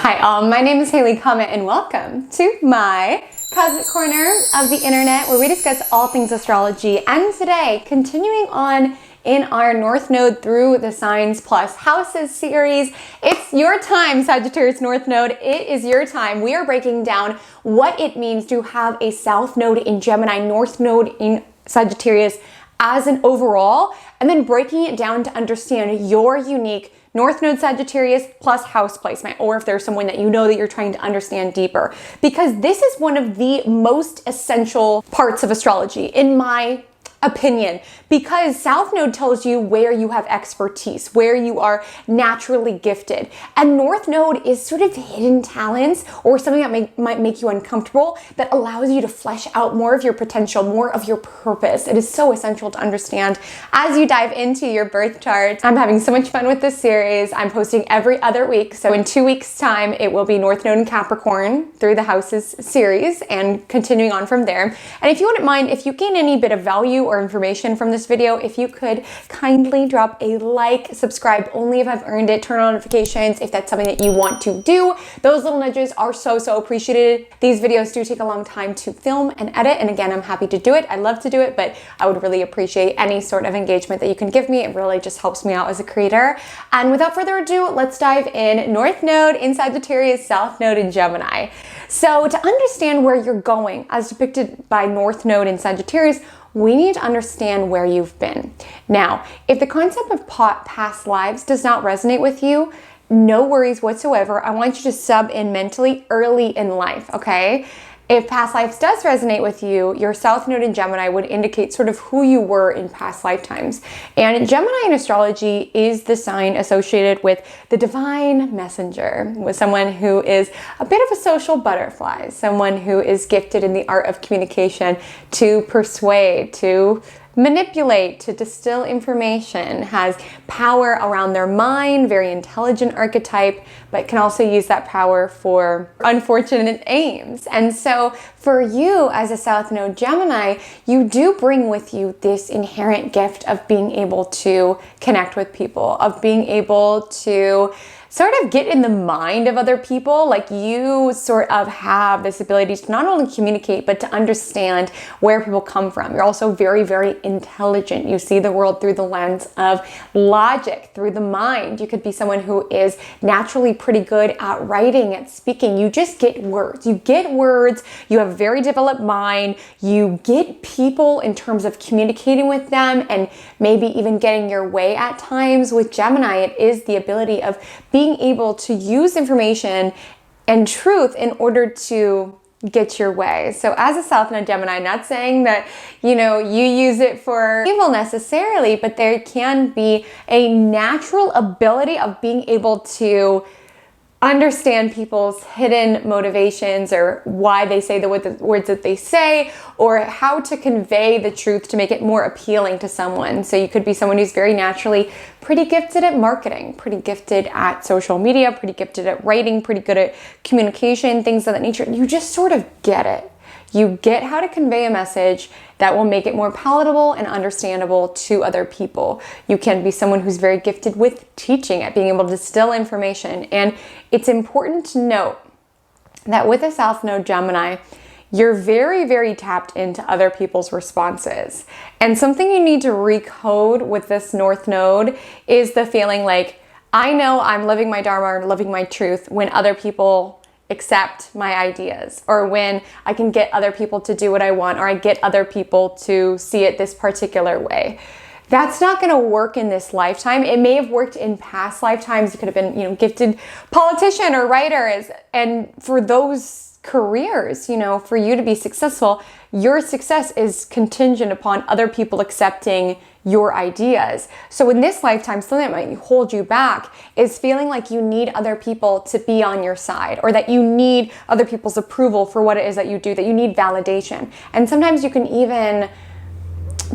Hi all, my name is Haley Comet and welcome to my cosmic corner of the internet where we discuss all things astrology. And today, continuing on in our North Node through the signs plus houses series, it's your time, Sagittarius North Node. It is your time. We are breaking down what it means to have a South Node in Gemini, North Node in Sagittarius as an overall, and then breaking it down to understand your unique North Node Sagittarius plus house placement, or if there's someone that you know that you're trying to understand deeper. Because this is one of the most essential parts of astrology, in my opinion, because South Node tells you where you have expertise, where you are naturally gifted. And North Node is sort of hidden talents or something that might make you uncomfortable that allows you to flesh out more of your potential, more of your purpose. It is so essential to understand as you dive into your birth chart. I'm having so much fun with this series. I'm posting every other week. So in 2 weeks time, it will be North Node and Capricorn through the houses series and continuing on from there. And if you wouldn't mind, if you gain any bit of value or information from this video, if you could kindly drop a like, subscribe only if I've earned it, turn on notifications if that's something that you want to do. Those little nudges are so appreciated. These videos do take a long time to film and edit, and again, I'm happy to do it. I love to do it, but I would really appreciate any sort of engagement that you can give me. It really just helps me out as a creator. And without further ado, let's dive in. North Node in Sagittarius, South Node in Gemini. So to understand where you're going as depicted by North Node in Sagittarius, we need to understand where you've been. Now, if the concept of past lives does not resonate with you, no worries whatsoever. I want you to sub in mentally early in life, okay? If past lives does resonate with you, your South Node in Gemini would indicate sort of who you were in past lifetimes. And Gemini in astrology is the sign associated with the divine messenger, with someone who is a bit of a social butterfly, someone who is gifted in the art of communication to persuade, to manipulate, to distill information, has power around their mind, very intelligent archetype, but can also use that power for unfortunate aims. And so for you as a South Node Gemini, you do bring with you this inherent gift of being able to connect with people, of being able to sort of get in the mind of other people. Like, you sort of have this ability to not only communicate, but to understand where people come from. You're also very intelligent. You see the world through the lens of logic, through the mind. You could be someone who is naturally pretty good at writing, at speaking. You just get words. You get words. You have a very developed mind. You get people in terms of communicating with them and maybe even getting your way at times. With Gemini, it is the ability of being able to use information and truth in order to get your way. So as a South Node Gemini, not saying that, you use it for evil necessarily, but there can be a natural ability of being able to understand people's hidden motivations, or why they say the words that they say, or how to convey the truth to make it more appealing to someone. So you could be someone who's very naturally pretty gifted at marketing, pretty gifted at social media, pretty gifted at writing, pretty good at communication, things of that nature. You just sort of get it. You get how to convey a message that will make it more palatable and understandable to other people. You can be someone who's very gifted with teaching, at being able to distill information. And it's important to note that with a South Node Gemini, you're very tapped into other people's responses. And something you need to recode with this North Node is the feeling like, I know I'm living my Dharma or living my truth when other people accept my ideas, or when I can get other people to do what I want, or I get other people to see it this particular way. That's not going to work in this lifetime. It may have worked in past lifetimes. You could have been, gifted politician or writer, and for those careers, for you to be successful, your success is contingent upon other people accepting your ideas. So in this lifetime, something that might hold you back is feeling like you need other people to be on your side, or that you need other people's approval for what it is that you do, that you need validation. And sometimes you can even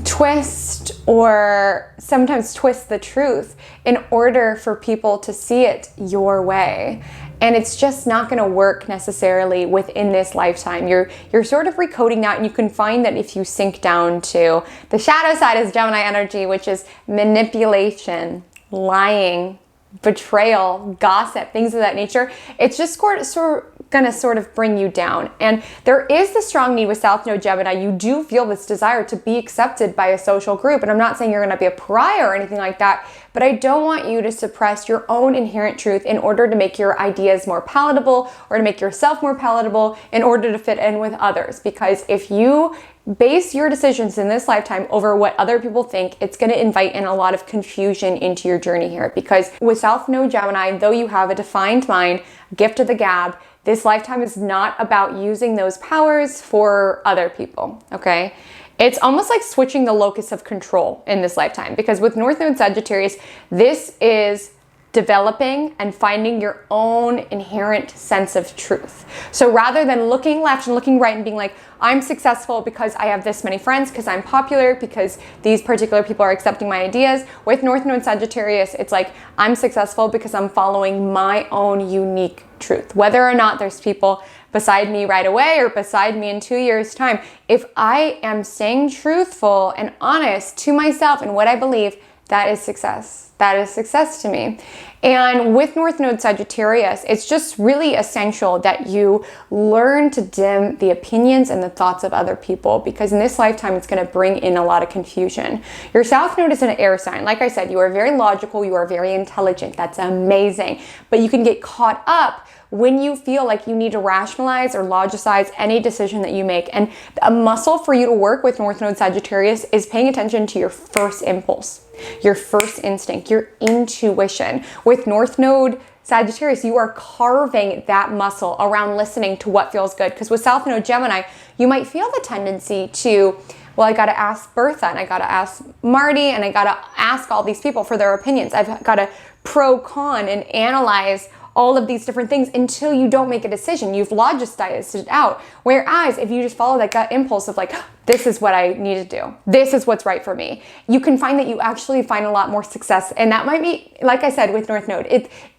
twist the truth in order for people to see it your way. And it's just not going to work necessarily within this lifetime. You're sort of recoding that, and you can find that if you sink down to the shadow side is Gemini energy, which is manipulation, lying, betrayal, gossip, things of that nature, it's just gonna sort of bring you down. And there is the strong need with South Node Gemini. You do feel this desire to be accepted by a social group. And I'm not saying you're gonna be a pariah or anything like that, but I don't want you to suppress your own inherent truth in order to make your ideas more palatable or to make yourself more palatable in order to fit in with others. Because if you base your decisions in this lifetime over what other people think, it's going to invite in a lot of confusion into your journey here. Because with South Node Gemini, though you have a defined mind, gift of the gab, this lifetime is not about using those powers for other people, okay? It's almost like switching the locus of control in this lifetime, because with North Node Sagittarius, this is developing and finding your own inherent sense of truth. So rather than looking left and looking right and being like, I'm successful because I have this many friends, because I'm popular, because these particular people are accepting my ideas, with North Node Sagittarius, it's like, I'm successful because I'm following my own unique truth. Whether or not there's people beside me right away or beside me in 2 years' time, if I am staying truthful and honest to myself and what I believe, that is success. That is success to me. And with North Node Sagittarius, it's just really essential that you learn to dim the opinions and the thoughts of other people, because in this lifetime, it's going to bring in a lot of confusion. Your South Node is an air sign. Like I said, you are very logical. You are very intelligent. That's amazing. But you can get caught up when you feel like you need to rationalize or logicize any decision that you make. And a muscle for you to work with North Node Sagittarius is paying attention to your first impulse, your first instinct, your intuition. With North Node Sagittarius, you are carving that muscle around listening to what feels good. Because with South Node Gemini, you might feel the tendency to, well, I got to ask Bertha, and I got to ask Marty, and I got to ask all these people for their opinions. I've got to pro-con and analyze all of these different things until you don't make a decision. You've logicized it out. Whereas if you just follow that gut impulse of like, this is what I need to do, this is what's right for me, you can find that you actually find a lot more success. And that might be, like I said, with North Node,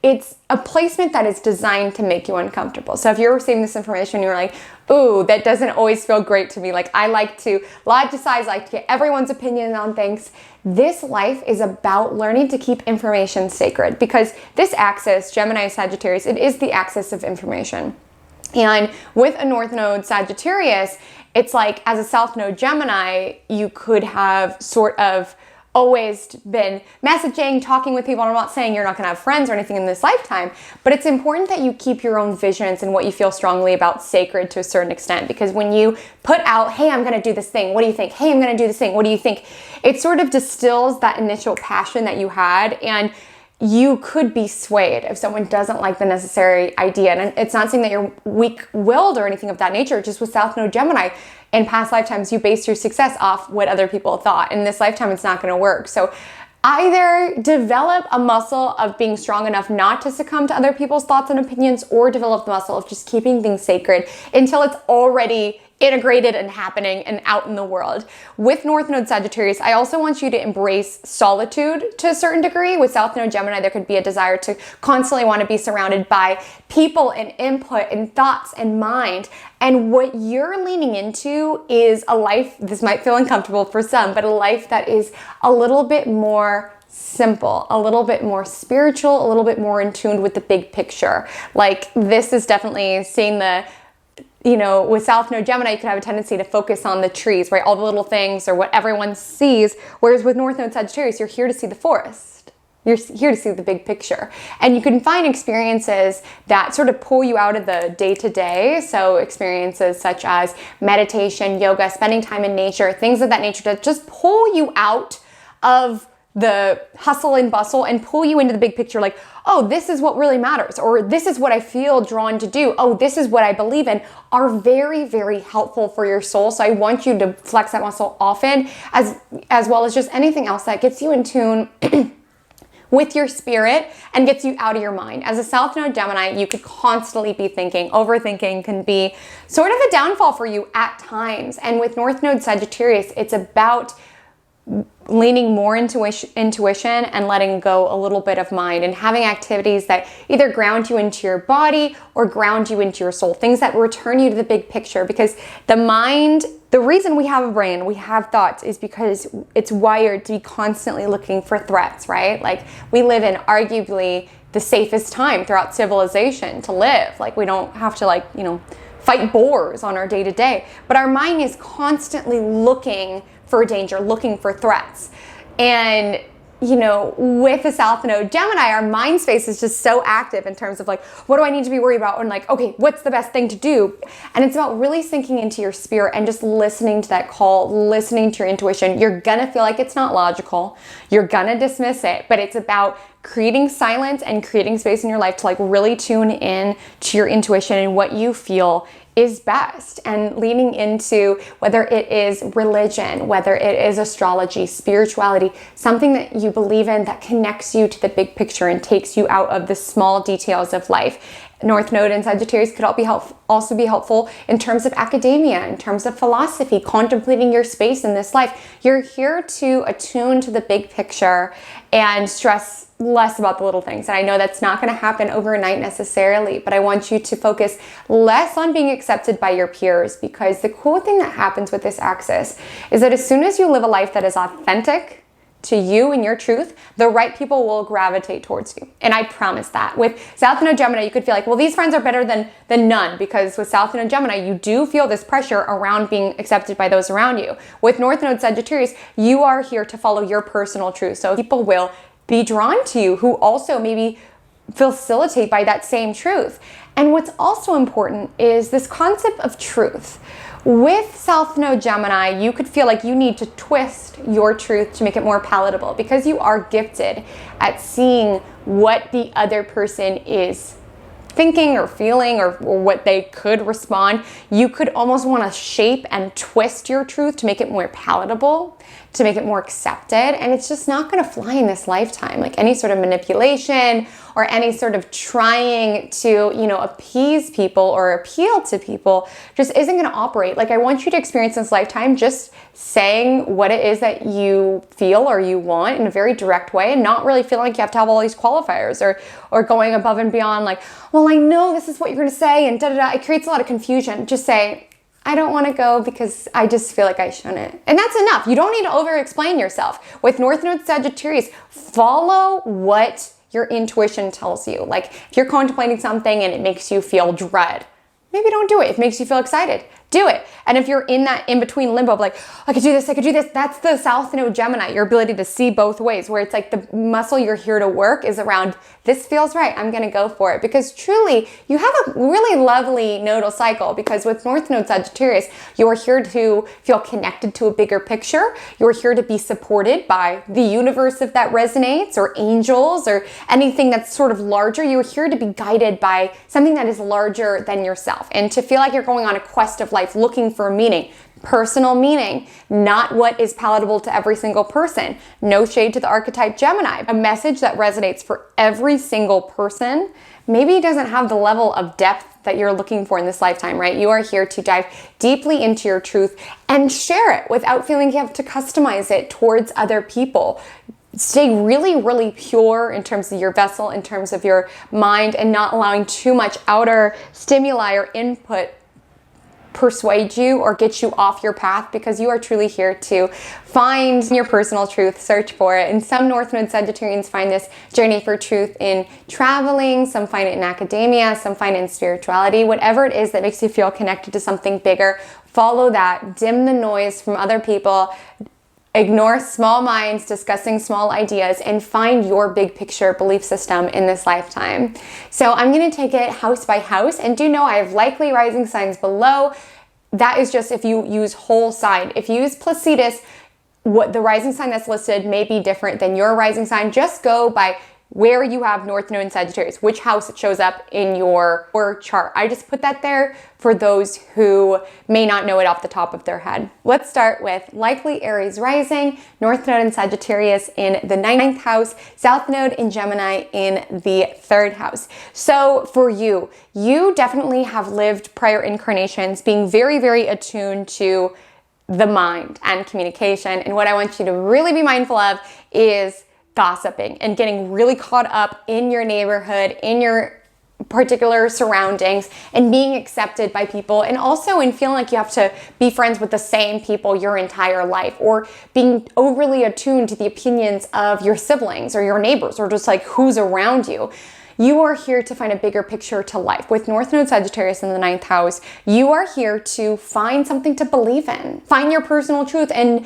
it's a placement that is designed to make you uncomfortable. So if you're receiving this information, you're like, ooh, that doesn't always feel great to me. Like, I like to logicize, I like to get everyone's opinion on things. This life is about learning to keep information sacred, because this axis, Gemini, Sagittarius, it is the axis of information. And with a North Node Sagittarius, it's like, as a South Node Gemini, you could have sort of always been messaging, talking with people. I'm not saying you're not going to have friends or anything in this lifetime, but it's important that you keep your own visions and what you feel strongly about sacred to a certain extent. Because when you put out, hey, I'm going to do this thing, what do you think? Hey, I'm going to do this thing, what do you think? It sort of distills that initial passion that you had, and you could be swayed if someone doesn't like the necessary idea. And it's not saying that you're weak-willed or anything of that nature. Just with South Node Gemini, in past lifetimes, you based your success off what other people thought. In this lifetime, it's not going to work. So either develop a muscle of being strong enough not to succumb to other people's thoughts and opinions, or develop the muscle of just keeping things sacred until it's already integrated and happening and out in the world. With North Node Sagittarius, I also want you to embrace solitude to a certain degree. With South Node Gemini, there could be a desire to constantly want to be surrounded by people and input and thoughts and mind. And what you're leaning into is a life, this might feel uncomfortable for some, but a life that is a little bit more simple, a little bit more spiritual, a little bit more in tune with the big picture. Like, this is definitely seeing the, you know, with South Node Gemini, you could have a tendency to focus on the trees, right? All the little things or what everyone sees. Whereas with North Node Sagittarius, you're here to see the forest. You're here to see the big picture. And you can find experiences that sort of pull you out of the day-to-day. So experiences such as meditation, yoga, spending time in nature, things of that nature that just pull you out of the hustle and bustle and pull you into the big picture. Like, oh, this is what really matters, or this is what I feel drawn to do. Oh, this is what I believe in, are very, very helpful for your soul. So I want you to flex that muscle often, as well as just anything else that gets you in tune with your spirit and gets you out of your mind. As a South Node Gemini, you could constantly be thinking. Overthinking can be sort of a downfall for you at times. And with North Node Sagittarius, it's about leaning more into intuition and letting go a little bit of mind, and having activities that either ground you into your body or ground you into your soul, things that return you to the big picture. Because the mind The reason we have a brain, we have thoughts, is because it's wired to be constantly looking for threats, right? Like, we live in arguably the safest time throughout civilization to live. Like, we don't have to, like, fight boars on our day-to-day. But our mind is constantly looking for danger, looking for threats. And with the South Node Gemini, our mind space is just so active in terms of like, what do I need to be worried about? And like, okay, what's the best thing to do? And it's about really sinking into your spirit and just listening to that call, listening to your intuition. You're gonna feel like it's not logical. You're gonna dismiss it, but it's about creating silence and creating space in your life to like really tune in to your intuition and what you feel is best, and leaning into whether it is religion, whether it is astrology, spirituality, something that you believe in that connects you to the big picture and takes you out of the small details of life. North Node and Sagittarius could also be helpful in terms of academia, in terms of philosophy, contemplating your space in this life. You're here to attune to the big picture and stress less about the little things. And I know that's not going to happen overnight necessarily, but I want you to focus less on being accepted by your peers, because the cool thing that happens with this axis is that as soon as you live a life that is authentic to you and your truth, the right people will gravitate towards you. And I promise that. With South Node Gemini, you could feel like, well, these friends are better than none, because with South Node Gemini, you do feel this pressure around being accepted by those around you. With North Node Sagittarius, you are here to follow your personal truth. So people will be drawn to you who also maybe facilitate by that same truth. And what's also important is this concept of truth. With South Node Gemini, you could feel like you need to twist your truth to make it more palatable, because you are gifted at seeing what the other person is thinking or feeling, or what they could respond. You could almost want to shape and twist your truth to make it more palatable, to make it more accepted, and it's just not going to fly in this lifetime. Like any sort of manipulation or any sort of trying to, appease people or appeal to people just isn't going to operate. Like, I want you to experience this lifetime just saying what it is that you feel or you want in a very direct way, and not really feeling like you have to have all these qualifiers or going above and beyond, like, well, I know this is what you're going to say, and da-da-da. It creates a lot of confusion. Just say, I don't want to go because I just feel like I shouldn't. And that's enough. You don't need to over-explain yourself. With North Node Sagittarius, follow what your intuition tells you. Like, if you're contemplating something and it makes you feel dread, maybe don't do it. If it makes you feel excited, do it. And if you're in that in-between limbo of like, I could do this, that's the South Node Gemini, your ability to see both ways, where it's like the muscle you're here to work is around, this feels right, I'm gonna go for it. Because truly, you have a really lovely nodal cycle, because with North Node Sagittarius, you're here to feel connected to a bigger picture. You're here to be supported by the universe if that resonates, or angels, or anything that's sort of larger. You're here to be guided by something that is larger than yourself, and to feel like you're going on a quest of life, looking for meaning, personal meaning, not what is palatable to every single person. No shade to the archetype Gemini. A message that resonates for every single person maybe doesn't have the level of depth that you're looking for in this lifetime, right? You are here to dive deeply into your truth and share it without feeling you have to customize it towards other people. Stay really, really pure in terms of your vessel, in terms of your mind, and not allowing too much outer stimuli or input persuade you or get you off your path, because you are truly here to find your personal truth, search for it. And some North Node Sagittarians find this journey for truth in traveling, some find it in academia, some find it in spirituality. Whatever it is that makes you feel connected to something bigger, follow that. Dim the noise from other people. Ignore small minds discussing small ideas, and find your big picture belief system in this lifetime. So I'm going to take it house by house, and do know I have likely rising signs below. That is just if you use whole sign. If you use Placidus, what the rising sign that's listed may be different than your rising sign. Just go by where you have North Node and Sagittarius, which house it shows up in your chart. I just put that there for those who may not know it off the top of their head. Let's start with likely Aries rising, North Node and Sagittarius in the 9th house, South Node in Gemini in the 3rd house. So for you definitely have lived prior incarnations being very, very attuned to the mind and communication. And what I want you to really be mindful of is gossiping and getting really caught up in your neighborhood, in your particular surroundings and being accepted by people, and also in feeling like you have to be friends with the same people your entire life, or being overly attuned to the opinions of your siblings or your neighbors or just like who's around you. You are here to find a bigger picture to life. With North Node Sagittarius in the 9th house, you are here to find something to believe in, find your personal truth and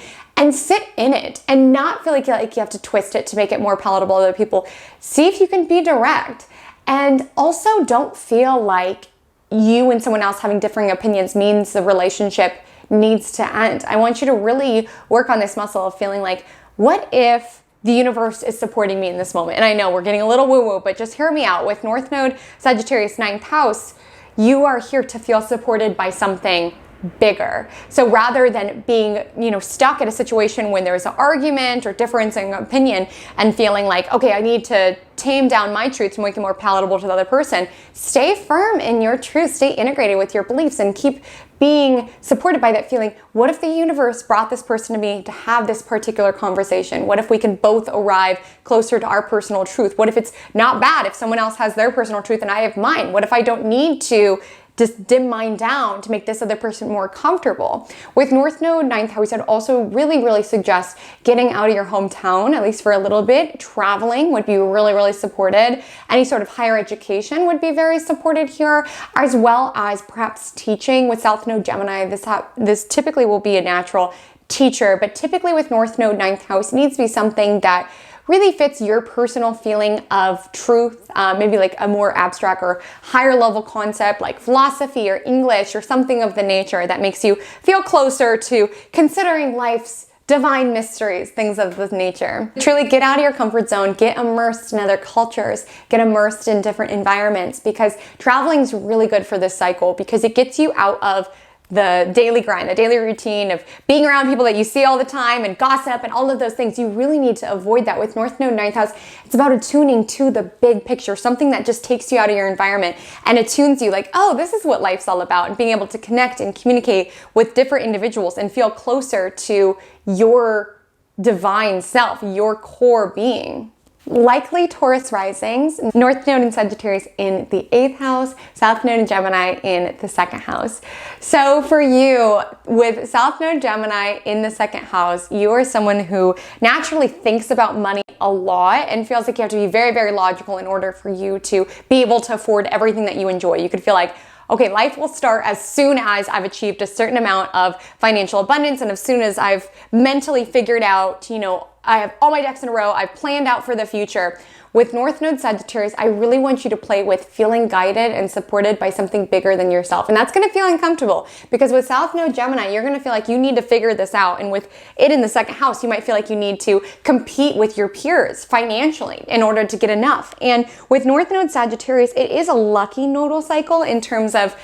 sit in it and not feel like you have to twist it to make it more palatable to other people. See if you can be direct. And also don't feel like you and someone else having differing opinions means the relationship needs to end. I want you to really work on this muscle of feeling like, what if the universe is supporting me in this moment? And I know we're getting a little woo-woo, but just hear me out. With North Node Sagittarius 9th house, you are here to feel supported by something bigger. So rather than being, stuck in a situation when there's an argument or difference in opinion and feeling like, okay, I need to tame down my truth to make it more palatable to the other person, stay firm in your truth, stay integrated with your beliefs, and keep being supported by that feeling. What if the universe brought this person to me to have this particular conversation? What if we can both arrive closer to our personal truth? What if it's not bad if someone else has their personal truth and I have mine? What if I don't need to just dim mine down to make this other person more comfortable? With North Node 9th house, I'd also really, really suggest getting out of your hometown, at least for a little bit. Traveling would be really, really supported. Any sort of higher education would be very supported here, as well as perhaps teaching. With South Node Gemini, this typically will be a natural teacher, but typically with North Node 9th house, it needs to be something that really fits your personal feeling of truth, maybe like a more abstract or higher level concept like philosophy or English or something of the nature that makes you feel closer to considering life's divine mysteries, things of this nature. Truly get out of your comfort zone, get immersed in other cultures, get immersed in different environments, because traveling is really good for this cycle because it gets you out of the daily grind, the daily routine of being around people that you see all the time and gossip and all of those things. You really need to avoid that. With North Node 9th house, it's about attuning to the big picture, something that just takes you out of your environment and attunes you like, oh, this is what life's all about, and being able to connect and communicate with different individuals and feel closer to your divine self, your core being. Likely Taurus risings, North Node in Sagittarius in the 8th house, South Node in Gemini in the 2nd house. So for you, with South Node Gemini in the 2nd house, you are someone who naturally thinks about money a lot and feels like you have to be very, very logical in order for you to be able to afford everything that you enjoy. You could feel like, okay, life will start as soon as I've achieved a certain amount of financial abundance and as soon as I've mentally figured out, I have all my ducks in a row, I've planned out for the future. With North Node Sagittarius, I really want you to play with feeling guided and supported by something bigger than yourself. And that's gonna feel uncomfortable because with South Node Gemini, you're gonna feel like you need to figure this out. And with it in the 2nd house, you might feel like you need to compete with your peers financially in order to get enough. And with North Node Sagittarius, it is a lucky nodal cycle in terms of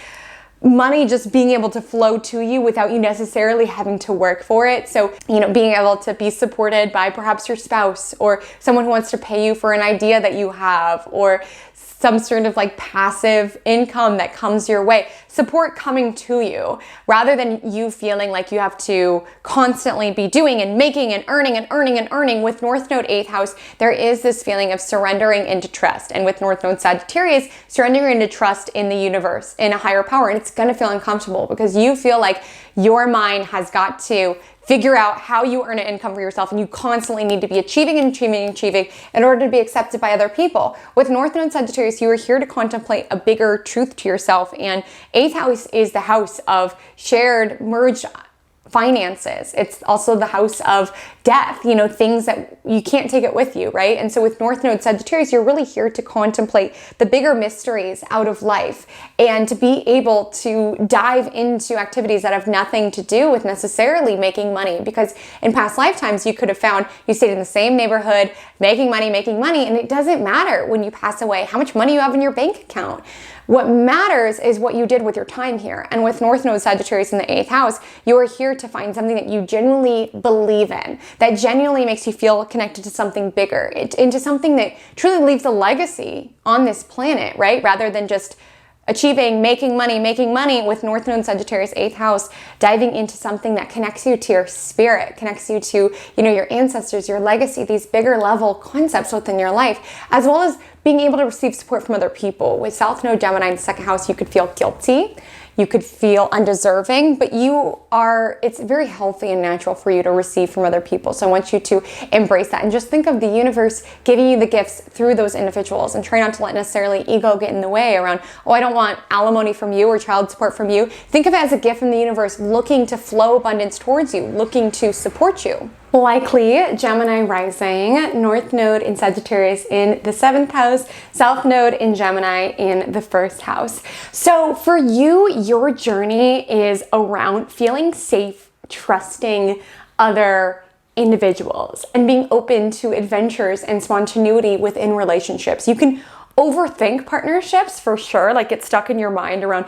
money just being able to flow to you without you necessarily having to work for it. So, being able to be supported by perhaps your spouse or someone who wants to pay you for an idea that you have, or some sort of like passive income that comes your way. Support coming to you rather than you feeling like you have to constantly be doing and making and earning and earning and earning. With North Node 8th house, there is this feeling of surrendering into trust. And with North Node Sagittarius, surrendering into trust in the universe, in a higher power. And it's going to feel uncomfortable because you feel like your mind has got to figure out how you earn an income for yourself, and you constantly need to be achieving in order to be accepted by other people. With North Node Sagittarius, you are here to contemplate a bigger truth to yourself, and 8th house is the house of shared, merged finances. It's also the house of death, things that you can't take it with you, right? And so with North Node Sagittarius, you're really here to contemplate the bigger mysteries out of life and to be able to dive into activities that have nothing to do with necessarily making money. Because in past lifetimes, you could have found you stayed in the same neighborhood, making money, and it doesn't matter when you pass away how much money you have in your bank account. What matters is what you did with your time here. And with North Node Sagittarius in the 8th house, you are here to find something that you genuinely believe in, that genuinely makes you feel connected to something bigger, into something that truly leaves a legacy on this planet, right? Rather than just achieving, making money with North Node Sagittarius 8th house, diving into something that connects you to your spirit, connects you to, your ancestors, your legacy, these bigger level concepts within your life, as well as being able to receive support from other people. With South Node Gemini in the 2nd house, you could feel guilty. You could feel undeserving, but it's very healthy and natural for you to receive from other people. So I want you to embrace that and just think of the universe giving you the gifts through those individuals, and try not to let necessarily ego get in the way around, oh, I don't want alimony from you or child support from you. Think of it as a gift from the universe looking to flow abundance towards you, looking to support you. Likely Gemini rising, North Node in Sagittarius in the 7th house, South Node in Gemini in the 1st house. So for you, your journey is around feeling safe, trusting other individuals, and being open to adventures and spontaneity within relationships. You can overthink partnerships for sure, like get stuck in your mind around,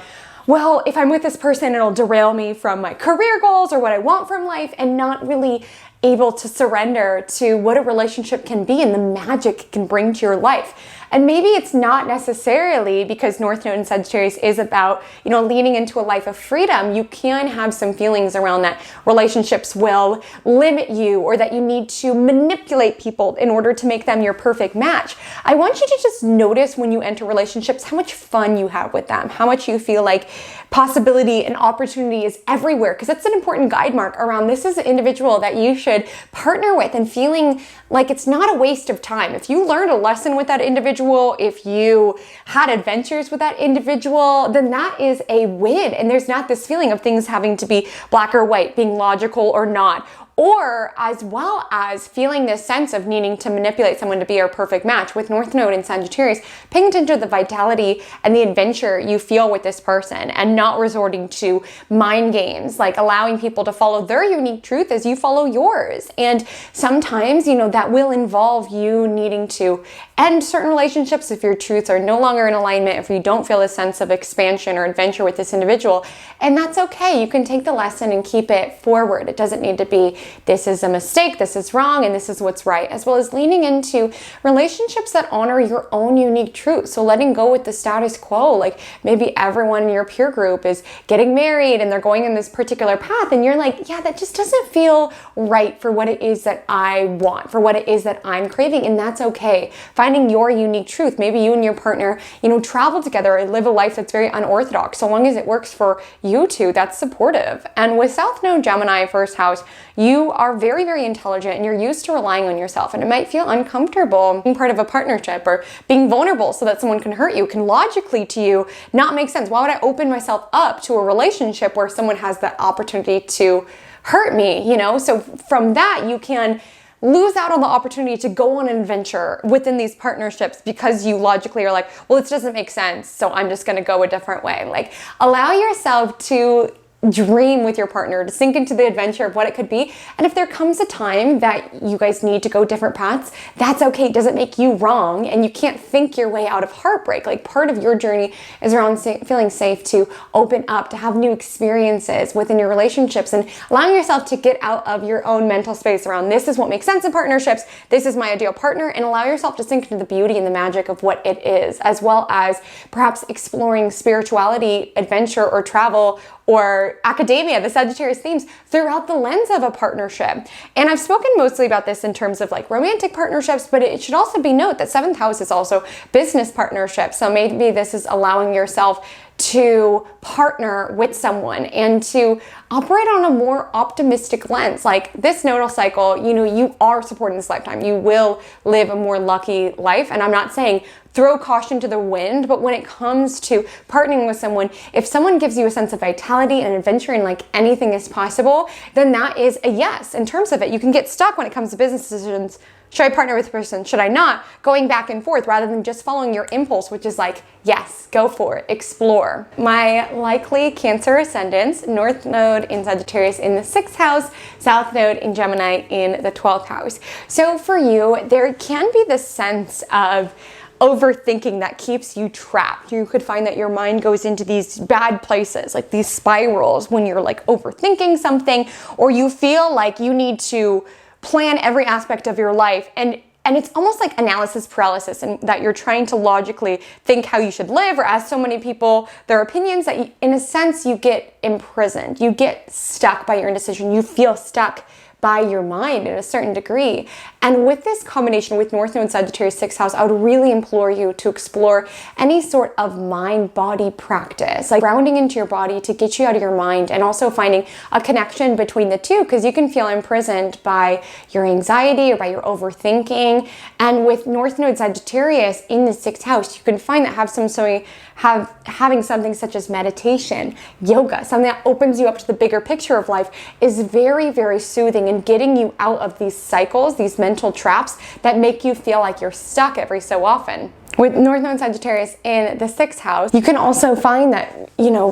well, if I'm with this person, it'll derail me from my career goals or what I want from life, and not really able to surrender to what a relationship can be and the magic it can bring to your life. And maybe it's not necessarily because North Node in Sagittarius is about, leaning into a life of freedom. You can have some feelings around that relationships will limit you, or that you need to manipulate people in order to make them your perfect match. I want you to just notice when you enter relationships how much fun you have with them, how much you feel like possibility and opportunity is everywhere, because it's an important guide mark around this is an individual that you should partner with, and feeling like it's not a waste of time. If you learned a lesson with that individual, if you had adventures with that individual, then that is a win. And there's not this feeling of things having to be black or white, being logical or not, or as well as feeling this sense of needing to manipulate someone to be your perfect match. With North Node in Sagittarius, paying attention to the vitality and the adventure you feel with this person, and not resorting to mind games, like allowing people to follow their unique truth as you follow yours. And sometimes, that will involve you needing to end certain relationships if your truths are no longer in alignment, if you don't feel a sense of expansion or adventure with this individual. And that's okay. You can take the lesson and keep it forward. It doesn't need to be, this is a mistake, this is wrong, and this is what's right, as well as leaning into relationships that honor your own unique truth. So letting go with the status quo, like maybe everyone in your peer group is getting married and they're going in this particular path, and you're like, yeah, that just doesn't feel right for what it is that I want, for what it is that I'm craving, and that's okay. Finding your unique truth. Maybe you and your partner, travel together and live a life that's very unorthodox. So long as it works for you two, that's supportive. And with South Node Gemini 1st house, you are very, very intelligent, and you're used to relying on yourself, and it might feel uncomfortable being part of a partnership or being vulnerable so that someone can hurt you. Can logically to you not make sense. Why would I open myself up to a relationship where someone has the opportunity to hurt me, So from that, you can lose out on the opportunity to go on an adventure within these partnerships because you logically are like, well, it doesn't make sense, so I'm just going to go a different way. Like, allow yourself to dream with your partner, to sink into the adventure of what it could be. And if there comes a time that you guys need to go different paths, that's okay. It doesn't make you wrong, and you can't think your way out of heartbreak. Like, part of your journey is around feeling safe to open up, to have new experiences within your relationships, and allowing yourself to get out of your own mental space around, this is what makes sense in partnerships, this is my ideal partner, and allow yourself to sink into the beauty and the magic of what it is, as well as perhaps exploring spirituality, adventure, or travel, or academia, the Sagittarius themes, throughout the lens of a partnership. And I've spoken mostly about this in terms of like romantic partnerships, but it should also be noted that 7th house is also business partnerships. So maybe this is allowing yourself to partner with someone and to operate on a more optimistic lens. Like, this nodal cycle, you are supporting this lifetime. You will live a more lucky life. And I'm not saying throw caution to the wind, but when it comes to partnering with someone, if someone gives you a sense of vitality and adventure and like anything is possible, then that is a yes. In terms of it, you can get stuck when it comes to business decisions. Should I partner with a person? Should I not? Going back and forth rather than just following your impulse, which is like, yes, go for it, explore. My likely Cancer ascendants, North Node in Sagittarius in the 6th house, South Node in Gemini in the 12th house. So for you, there can be this sense of overthinking that keeps you trapped. You could find that your mind goes into these bad places, like these spirals, when you're like overthinking something, or you feel like you need to plan every aspect of your life, and And it's almost like analysis paralysis, and that you're trying to logically think how you should live or ask so many people their opinions that you, in a sense, you get imprisoned. You get stuck by your indecision. You feel stuck by your mind in a certain degree. And with this combination with North Node Sagittarius 6th house, I would really implore you to explore any sort of mind-body practice, like grounding into your body to get you out of your mind, and also finding a connection between the two, because you can feel imprisoned by your anxiety or by your overthinking. And with North Node Sagittarius in the 6th house, you can find that having something such as meditation, yoga, something that opens you up to the bigger picture of life, is very, very soothing and getting you out of these cycles, these mental traps that make you feel like you're stuck every so often. With North Node Sagittarius in the 6th house, you can also find that,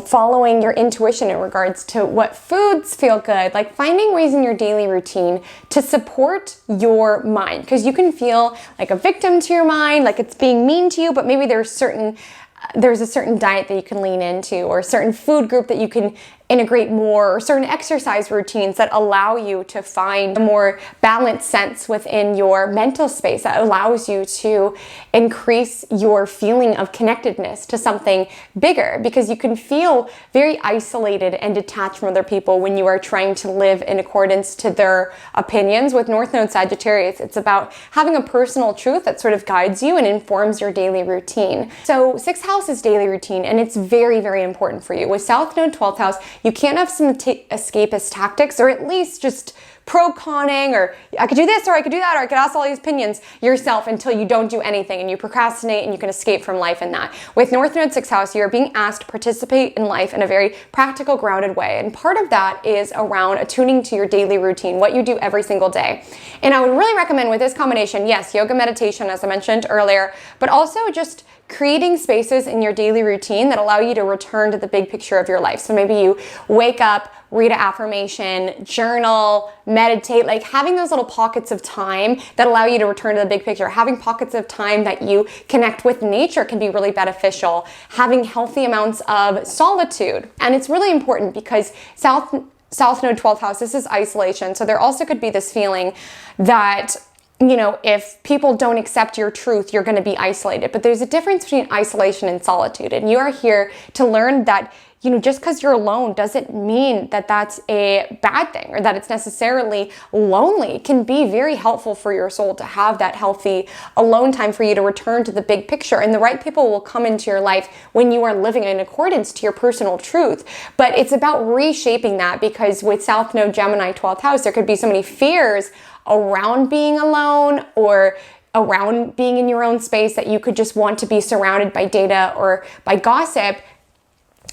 following your intuition in regards to what foods feel good, like finding ways in your daily routine to support your mind, because you can feel like a victim to your mind, like it's being mean to you, but maybe there's a certain diet that you can lean into, or a certain food group that you can integrate more, or certain exercise routines that allow you to find a more balanced sense within your mental space, that allows you to increase your feeling of connectedness to something bigger, because you can feel very isolated and detached from other people when you are trying to live in accordance to their opinions. With North Node Sagittarius, it's about having a personal truth that sort of guides you and informs your daily routine. So 6th house is daily routine, and it's very, very important for you. With South Node 12th house, you can have some escapist tactics, or at least just pro-conning, or I could do this, or I could do that, or I could ask all these opinions yourself until you don't do anything and you procrastinate and you can escape from life in that. With North Node 6th house, you're being asked to participate in life in a very practical, grounded way. And part of that is around attuning to your daily routine, what you do every single day. And I would really recommend with this combination, yes, yoga, meditation, as I mentioned earlier, but also just creating spaces in your daily routine that allow you to return to the big picture of your life. So maybe you wake up, read an affirmation, journal, meditate, like having those little pockets of time that allow you to return to the big picture. Having pockets of time that you connect with nature can be really beneficial. Having healthy amounts of solitude. And it's really important because South Node 12th house, this is isolation. So there also could be this feeling that if people don't accept your truth, you're going to be isolated. But there's a difference between isolation and solitude. And you are here to learn that, just because you're alone doesn't mean that that's a bad thing, or that it's necessarily lonely. It can be very helpful for your soul to have that healthy alone time for you to return to the big picture. And the right people will come into your life when you are living in accordance to your personal truth. But it's about reshaping that, because with South Node Gemini 12th house, there could be so many fears around being alone or around being in your own space that you could just want to be surrounded by data or by gossip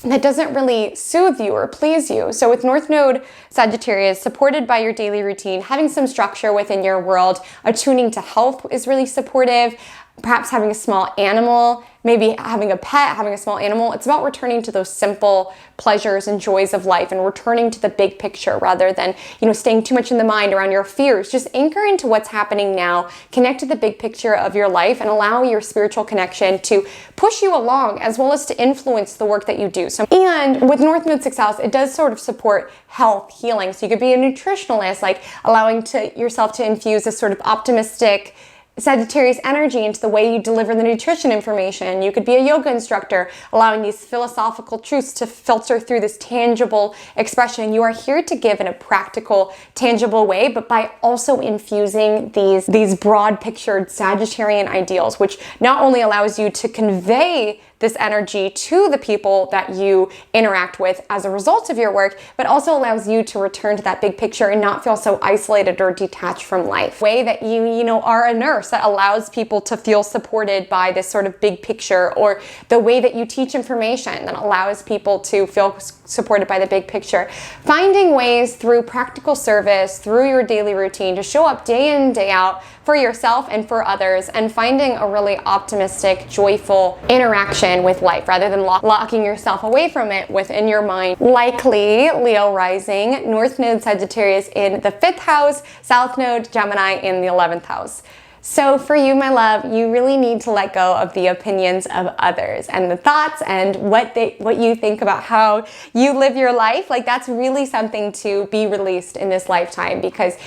that doesn't really soothe you or please you. So with North Node Sagittarius, supported by your daily routine, having some structure within your world, attuning to health is really supportive. Perhaps having a small animal, maybe having a pet, having a small animal. It's about returning to those simple pleasures and joys of life and returning to the big picture rather than, staying too much in the mind around your fears. Just anchor into what's happening now, connect to the big picture of your life, and allow your spiritual connection to push you along as well as to influence the work that you do. And with North Node 6th house, it does sort of support health, healing. So you could be a nutritionalist, like allowing yourself to infuse this sort of optimistic Sagittarius energy into the way you deliver the nutrition information. You could be a yoga instructor, allowing these philosophical truths to filter through this tangible expression. You are here to give in a practical, tangible way, but by also infusing these broad pictured Sagittarian ideals, which not only allows you to convey this energy to the people that you interact with as a result of your work, but also allows you to return to that big picture and not feel so isolated or detached from life. Way that you are a nurse that allows people to feel supported by this sort of big picture, or the way that you teach information that allows people to feel supported by the big picture. Finding ways through practical service, through your daily routine, to show up day in, day out for yourself and for others, and finding a really optimistic, joyful interaction with life rather than locking yourself away from it within your mind. Likely Leo rising, North Node Sagittarius in the 5th house, South Node Gemini in the 11th house. So for you, my love, you really need to let go of the opinions of others and the thoughts and what you think about how you live your life. Like, that's really something to be released in this lifetime, because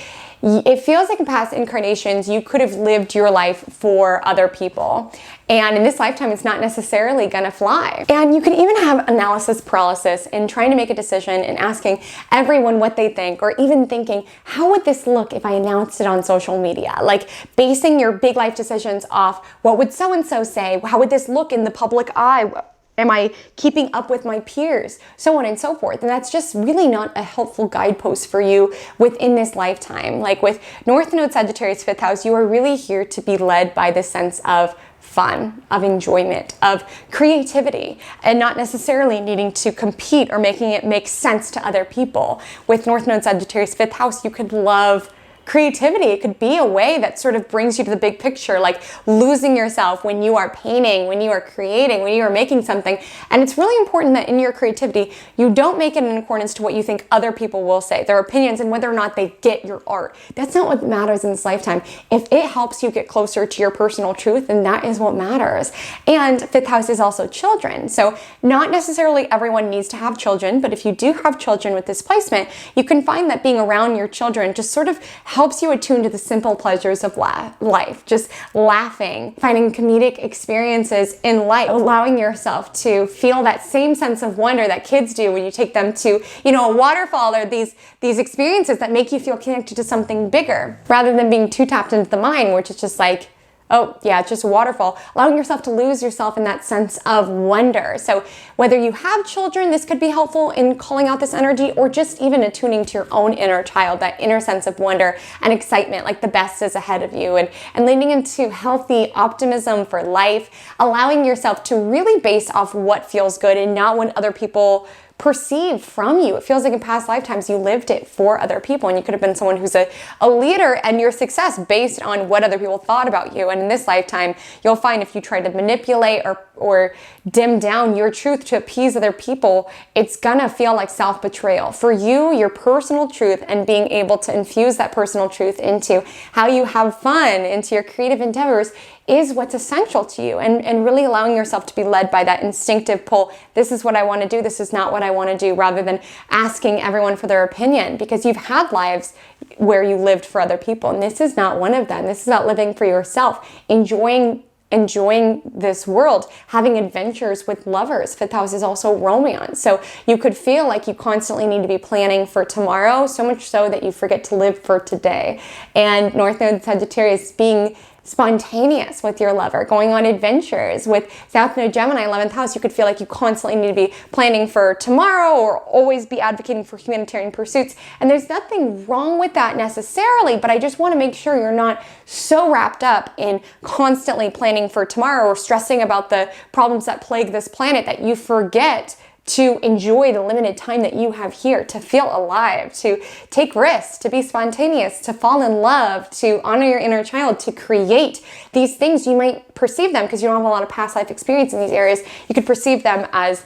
it feels like in past incarnations, you could have lived your life for other people. And in this lifetime, it's not necessarily gonna fly. And you can even have analysis paralysis in trying to make a decision and asking everyone what they think, or even thinking, how would this look if I announced it on social media? Like basing your big life decisions off, what would so-and-so say? How would this look in the public eye? Am I keeping up with my peers? So on and so forth. And that's just really not a helpful guidepost for you within this lifetime. Like with North Node Sagittarius 5th house, you are really here to be led by this sense of fun, of enjoyment, of creativity, and not necessarily needing to compete or making it make sense to other people. With North Node Sagittarius 5th house, you could love creativity. It could be a way that sort of brings you to the big picture, like losing yourself when you are painting, when you are creating, when you are making something. And it's really important that in your creativity, you don't make it in accordance to what you think other people will say, their opinions, and whether or not they get your art. That's not what matters in this lifetime. If it helps you get closer to your personal truth, then that is what matters. And 5th house is also children. So not necessarily everyone needs to have children, but if you do have children with this placement, you can find that being around your children just sort of helps you attune to the simple pleasures of life, just laughing, finding comedic experiences in life, allowing yourself to feel that same sense of wonder that kids do when you take them to, a waterfall, or these experiences that make you feel connected to something bigger, rather than being too tapped into the mind, which is just like, oh yeah, it's just a waterfall, allowing yourself to lose yourself in that sense of wonder. So whether you have children, this could be helpful in calling out this energy, or just even attuning to your own inner child, that inner sense of wonder and excitement, like the best is ahead of you, and leaning into healthy optimism for life, allowing yourself to really base off what feels good and not what other people perceive from you. It feels like in past lifetimes you lived it for other people, and you could have been someone who's a leader, and your success based on what other people thought about you. And in this lifetime, you'll find if you try to manipulate or dim down your truth to appease other people, it's gonna feel like self-betrayal. For you, your personal truth and being able to infuse that personal truth into how you have fun, into your creative endeavors, is what's essential to you, and really allowing yourself to be led by that instinctive pull. This is what I want to do. This is not what I want to do, rather than asking everyone for their opinion, because you've had lives where you lived for other people, and this is not one of them. This is about living for yourself, enjoying this world, having adventures with lovers. 5th house is also romance. So you could feel like you constantly need to be planning for tomorrow, so much so that you forget to live for today. And North Node Sagittarius being spontaneous with your lover, going on adventures. With South Node Gemini, 11th house, you could feel like you constantly need to be planning for tomorrow, or always be advocating for humanitarian pursuits. And there's nothing wrong with that necessarily, but I just want to make sure you're not so wrapped up in constantly planning for tomorrow or stressing about the problems that plague this planet that you forget to enjoy the limited time that you have here, to feel alive, to take risks, to be spontaneous, to fall in love, to honor your inner child, to create these things. You might perceive them, because you don't have a lot of past life experience in these areas, you could perceive them as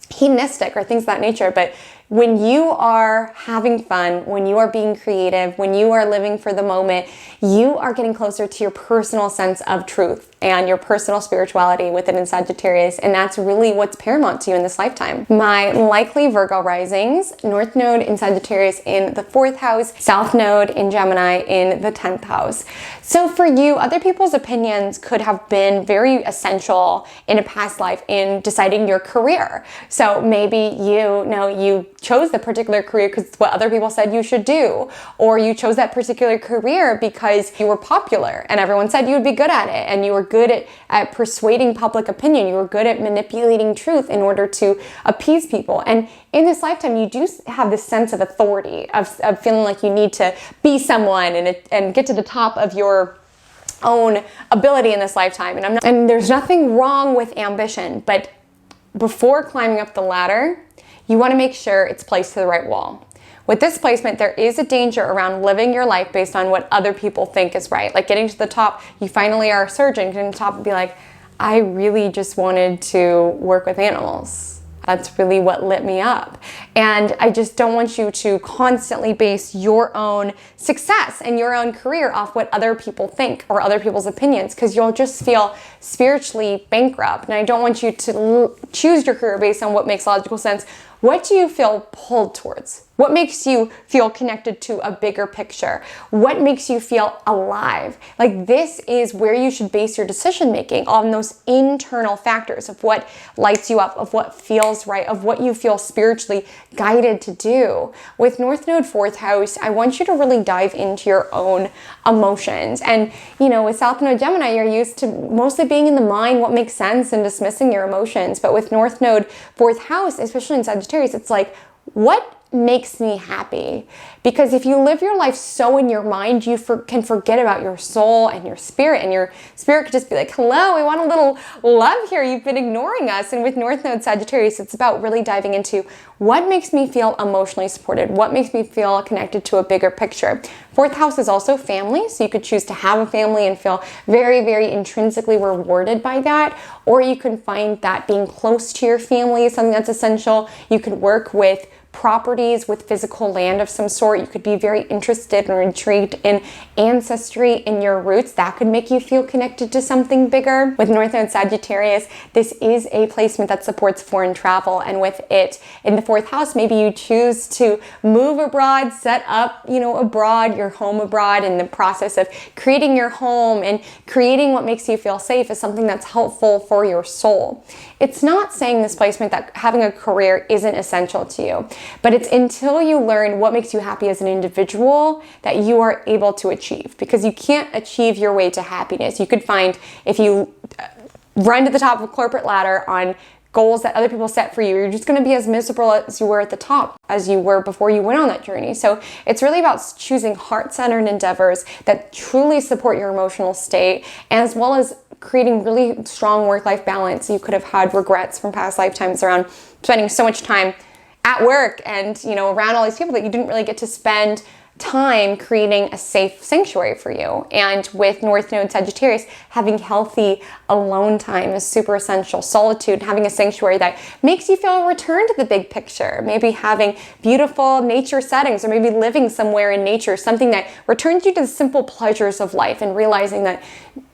hedonistic or things of that nature. But when you are having fun, when you are being creative, when you are living for the moment, you are getting closer to your personal sense of truth and your personal spirituality within in Sagittarius. And that's really what's paramount to you in this lifetime. My likely Virgo risings: North Node in Sagittarius in the 4th house, South Node in Gemini in the 10th house. So for you, other people's opinions could have been very essential in a past life in deciding your career. So maybe you chose the particular career because it's what other people said you should do, or you chose that particular career because you were popular and everyone said you would be good at it, and you were good at persuading public opinion, you were good at manipulating truth in order to appease people. And in this lifetime, you do have this sense of authority, of feeling like you need to be someone and get to the top of your own ability in this lifetime. And there's nothing wrong with ambition, but before climbing up the ladder, you want to make sure it's placed to the right wall. With this placement, there is a danger around living your life based on what other people think is right. Like getting to the top, you finally are a surgeon, getting to the top and be like, I really just wanted to work with animals. That's really what lit me up. And I just don't want you to constantly base your own success and your own career off what other people think or other people's opinions, because you'll just feel spiritually bankrupt. And I don't want you to choose your career based on what makes logical sense What do you feel pulled towards? What makes you feel connected to a bigger picture? What makes you feel alive? Like, this is where you should base your decision making, on those internal factors of what lights you up, of what feels right, of what you feel spiritually guided to do. With North Node 4th house, I want you to really dive into your own emotions. And, you know, with South Node Gemini, you're used to mostly being in the mind, what makes sense, and dismissing your emotions. But with North Node 4th house, especially in Sagittarius, it's like, what makes me happy? Because if you live your life so in your mind, you can forget about your soul and your spirit could just be like, hello, we want a little love here. You've been ignoring us. And with North Node Sagittarius, it's about really diving into what makes me feel emotionally supported, what makes me feel connected to a bigger picture. 4th house is also family, so you could choose to have a family and feel very, very intrinsically rewarded by that, or you can find that being close to your family is something that's essential. You could work with properties, with physical land of some sort. You could be very interested or intrigued in ancestry, in your roots. That could make you feel connected to something bigger. With North Node Sagittarius, this is a placement that supports foreign travel, and with it in the 4th house, maybe you choose to move abroad, set up, you know, abroad, your home abroad, in the process of creating your home and creating what makes you feel safe is something that's helpful for your soul. It's not saying, this placement, that having a career isn't essential to you, but it's until you learn what makes you happy as an individual that you are able to achieve, because you can't achieve your way to happiness. You could find, if you run to the top of a corporate ladder on goals that other people set for you, you're just going to be as miserable as you were at the top as you were before you went on that journey. So it's really about choosing heart-centered endeavors that truly support your emotional state, as well as creating really strong work-life balance. You could have had regrets from past lifetimes around spending so much time at work and, you know, around all these people that you didn't really get to spend time creating a safe sanctuary for you. And with North Node Sagittarius, having healthy alone time is super essential. Solitude, having a sanctuary that makes you feel a return to the big picture. Maybe having beautiful nature settings, or maybe living somewhere in nature, something that returns you to the simple pleasures of life, and realizing that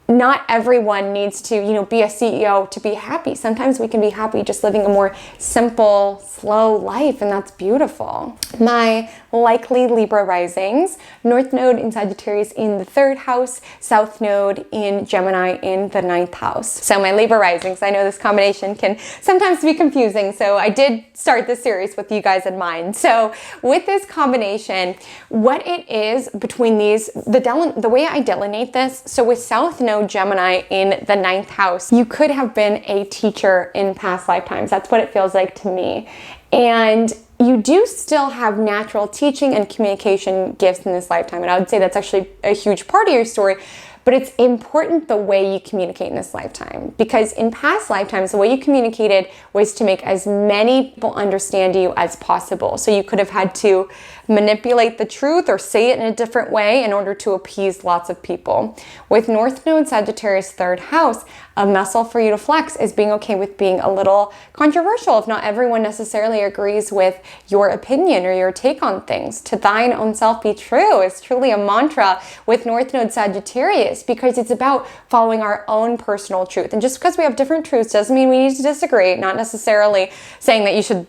not everyone needs to, you know, be a CEO to be happy. Sometimes we can be happy just living a more simple, slow life, and that's beautiful. My likely Libra risings: North Node in Sagittarius in the 3rd house, South Node in Gemini in the 9th house. So my Libra risings, I know this combination can sometimes be confusing, so I did start this series with you guys in mind. So with this combination, what it is between these, the way I delineate this, so with South Node Gemini in the 9th house, you could have been a teacher in past lifetimes. That's what it feels like to me. And you do still have natural teaching and communication gifts in this lifetime. And I would say that's actually a huge part of your story. But it's important the way you communicate in this lifetime, because in past lifetimes, the way you communicated was to make as many people understand you as possible. So you could have had to manipulate the truth or say it in a different way in order to appease lots of people. With North Node Sagittarius 3rd house, a muscle for you to flex is being okay with being a little controversial if not everyone necessarily agrees with your opinion or your take on things. To thine own self be true is truly a mantra with North Node Sagittarius, because it's about following our own personal truth. And just because we have different truths doesn't mean we need to disagree. Not necessarily saying that you should,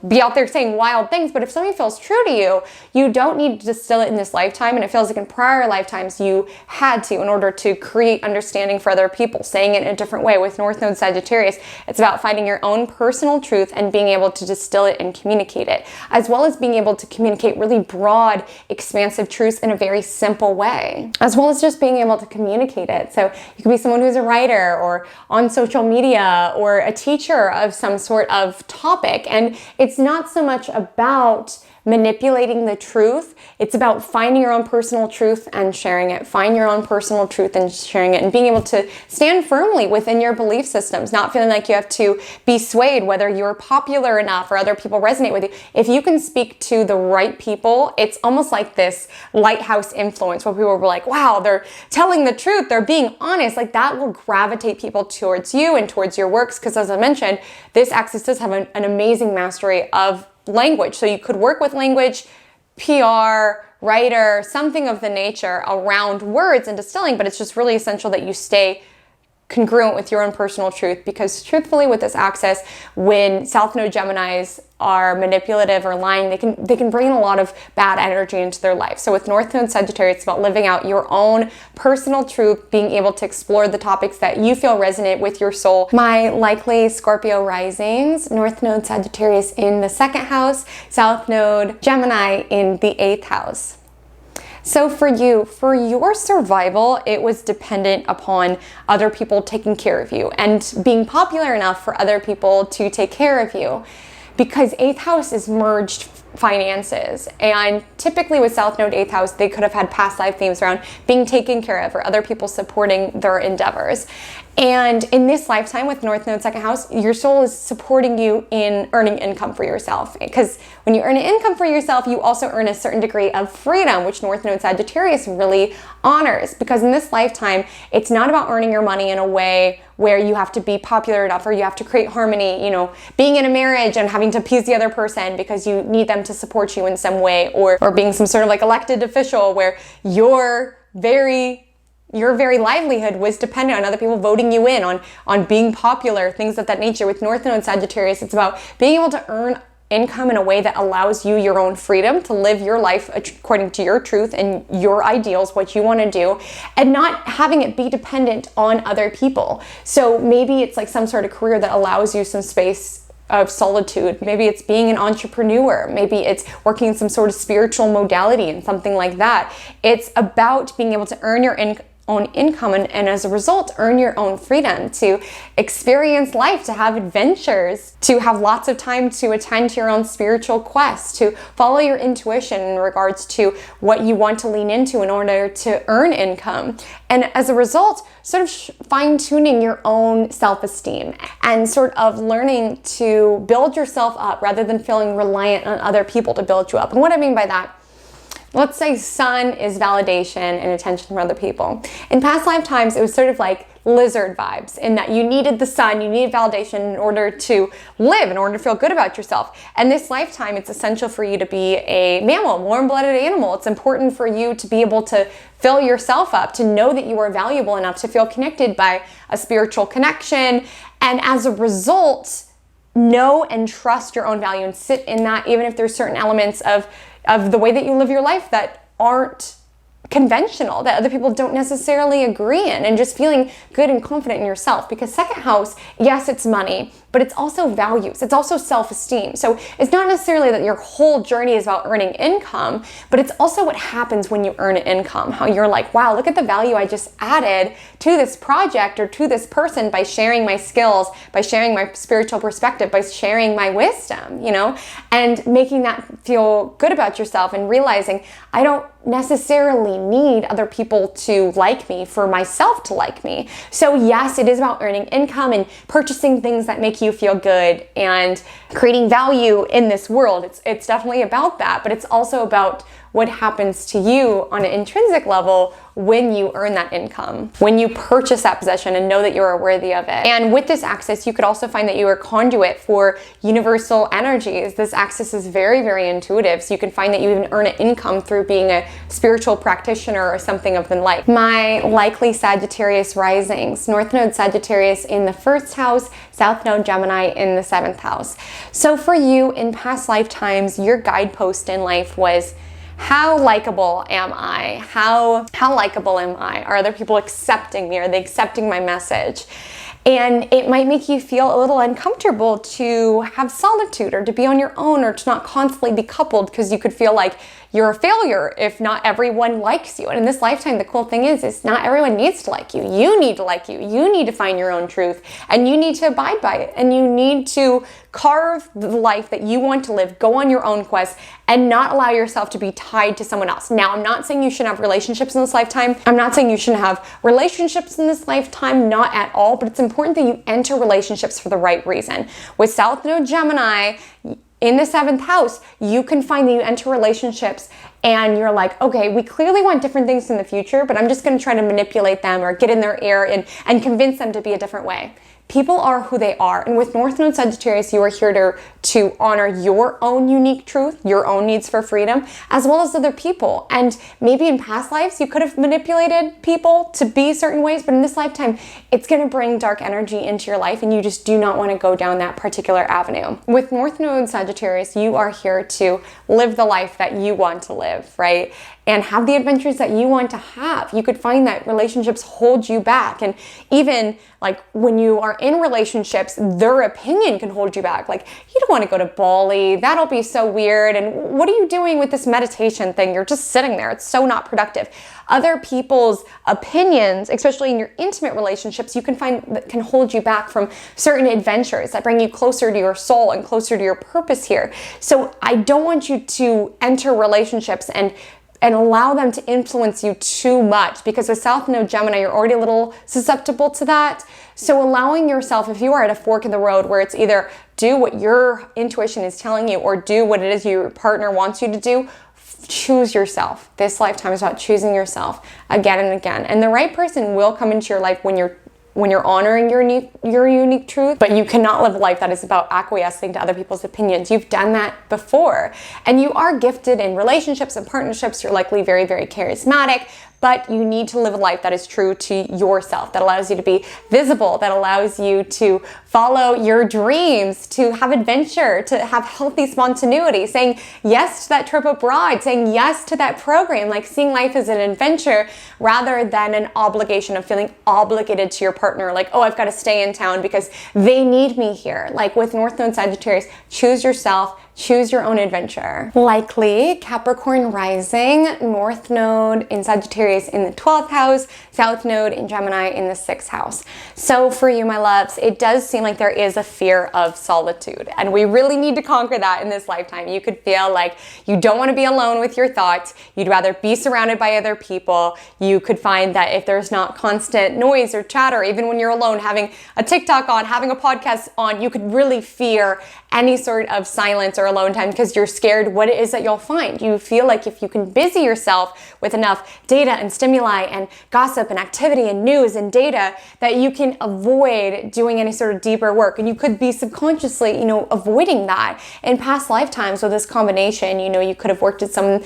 be out there saying wild things, but if something feels true to you, you don't need to distill it in this lifetime. And it feels like in prior lifetimes you had to in order to create understanding for other people, saying it in a different way. With North Node Sagittarius, it's about finding your own personal truth and being able to distill it and communicate it, as well as being able to communicate really broad, expansive truths in a very simple way, as well as just being able to communicate it. So you could be someone who's a writer or on social media or a teacher of some sort of topic. And it's not so much about manipulating the truth. It's about finding your own personal truth and sharing it. Find your own personal truth and sharing it, and being able to stand firmly within your belief systems, not feeling like you have to be swayed whether you're popular enough or other people resonate with you. If you can speak to the right people, it's almost like this lighthouse influence where people are like, wow, they're telling the truth, they're being honest. Like that will gravitate people towards you and towards your works, because as I mentioned, this axis does have an amazing mastery of language. So you could work with language, PR, writer, something of the nature around words and distilling, but it's just really essential that you stay congruent with your own personal truth, because truthfully with this axis, when South Node Geminis are manipulative or lying, they can bring a lot of bad energy into their life. So with North Node Sagittarius, it's about living out your own personal truth, being able to explore the topics that you feel resonate with your soul. My likely Scorpio risings, North Node Sagittarius in the 2nd house, South Node Gemini in the 8th house. So for you, for your survival, it was dependent upon other people taking care of you and being popular enough for other people to take care of you, because 8th house is merged finances. And typically with South Node 8th house, they could have had past life themes around being taken care of or other people supporting their endeavors. And in this lifetime with North Node 2nd house, your soul is supporting you in earning income for yourself. Because when you earn an income for yourself, you also earn a certain degree of freedom, which North Node Sagittarius really honors. Because in this lifetime, it's not about earning your money in a way where you have to be popular enough or you have to create harmony, you know, being in a marriage and having to appease the other person because you need them to support you in some way, or being some sort of like elected official where your very livelihood was dependent on other people voting you in, on being popular, things of that nature. With North Node Sagittarius, it's about being able to earn income in a way that allows you your own freedom to live your life according to your truth and your ideals, what you want to do, and not having it be dependent on other people. So maybe it's like some sort of career that allows you some space of solitude. Maybe it's being an entrepreneur. Maybe it's working in some sort of spiritual modality and something like that. It's about being able to earn your own income and as a result earn your own freedom to experience life, to have adventures, to have lots of time to attend to your own spiritual quest, to follow your intuition in regards to what you want to lean into in order to earn income. And as a result, sort of fine-tuning your own self-esteem and sort of learning to build yourself up rather than feeling reliant on other people to build you up. And what I mean by that, let's say sun is validation and attention from other people. In past lifetimes, it was sort of like lizard vibes in that you needed the sun, you needed validation in order to live, in order to feel good about yourself. And this lifetime, it's essential for you to be a mammal, warm-blooded animal. It's important for you to be able to fill yourself up, to know that you are valuable enough to feel connected by a spiritual connection. And as a result, know and trust your own value and sit in that, even if there's certain elements of the way that you live your life that aren't conventional, that other people don't necessarily agree in, and just feeling good and confident in yourself. Because 2nd house, yes, it's money, but it's also values. It's also self-esteem. So it's not necessarily that your whole journey is about earning income, but it's also what happens when you earn an income. How you're like, wow, look at the value I just added to this project or to this person by sharing my skills, by sharing my spiritual perspective, by sharing my wisdom, you know, and making that feel good about yourself and realizing I don't necessarily need other people to like me for myself to like me. So yes, it is about earning income and purchasing things that make you feel good and creating value in this world. It's definitely about that, but it's also about what happens to you on an intrinsic level when you earn that income, when you purchase that possession and know that you are worthy of it. And with this axis, you could also find that you are a conduit for universal energies. This axis is very, very intuitive. So you can find that you even earn an income through being a spiritual practitioner or something of the like. My likely Sagittarius risings, North Node Sagittarius in the 1st house, South Node Gemini in the 7th house. So for you in past lifetimes, your guidepost in life was, how likable am I? How likable am I? Are other people accepting me? Are they accepting my message? And it might make you feel a little uncomfortable to have solitude or to be on your own or to not constantly be coupled, because you could feel like you're a failure if not everyone likes you. And in this lifetime, the cool thing is not everyone needs to like you. You need to like you. You need to find your own truth and you need to abide by it. And you need to carve the life that you want to live, go on your own quest, and not allow yourself to be tied to someone else. Now, I'm not saying you shouldn't have relationships in this lifetime. I'm not saying you shouldn't have relationships in this lifetime, not at all, but it's important that you enter relationships for the right reason. With South Node Gemini in the 7th house, you can find that you enter relationships and you're like, okay, we clearly want different things in the future, but I'm just going to try to manipulate them or get in their ear and convince them to be a different way. people are who they are. And with North Node Sagittarius, you are here to honor your own unique truth, your own needs for freedom, as well as other people. And maybe in past lives, you could have manipulated people to be certain ways, but in this lifetime, it's going to bring dark energy into your life, and you just do not want to go down that particular avenue. With North Node Sagittarius, you are here to live the life that you want to live, right? And have the adventures that you want to have. You could find that relationships hold you back. And even like when you are in relationships, their opinion can hold you back. Like, you don't want to go to Bali. That'll be so weird. And what are you doing with this meditation thing? You're just sitting there. It's so not productive. Other people's opinions, especially in your intimate relationships, you can find that can hold you back from certain adventures that bring you closer to your soul and closer to your purpose here. So I don't want you to enter relationships and allow them to influence you too much, because with South Node Gemini, you're already a little susceptible to that. So allowing yourself, if you are at a fork in the road where it's either do what your intuition is telling you or do what it is your partner wants you to do, choose yourself. This lifetime is about choosing yourself again and again. And the right person will come into your life when you're honoring your unique truth, but you cannot live a life that is about acquiescing to other people's opinions. You've done that before, and you are gifted in relationships and partnerships. You're likely very, very charismatic, but you need to live a life that is true to yourself, that allows you to be visible, that allows you to follow your dreams, to have adventure, to have healthy spontaneity, saying yes to that trip abroad, saying yes to that program, like seeing life as an adventure rather than an obligation of feeling obligated to your partner, like, oh, I've got to stay in town because they need me here. Like with North Node Sagittarius, choose yourself, choose your own adventure. Likely Capricorn rising, North Node in Sagittarius in the 12th house, South Node in Gemini in the 6th house. So for you, my loves, it does seem like there is a fear of solitude, and we really need to conquer that in this lifetime. You could feel like you don't want to be alone with your thoughts. You'd rather be surrounded by other people. You could find that if there's not constant noise or chatter, even when you're alone, having a TikTok on, having a podcast on, you could really fear any sort of silence or alone time because you're scared what it is that you'll find. You feel like if you can busy yourself with enough data and stimuli and gossip and activity and news and data, that you can avoid doing any sort of deeper work. And you could be subconsciously, avoiding that. In past lifetimes with this combination, you could have worked in some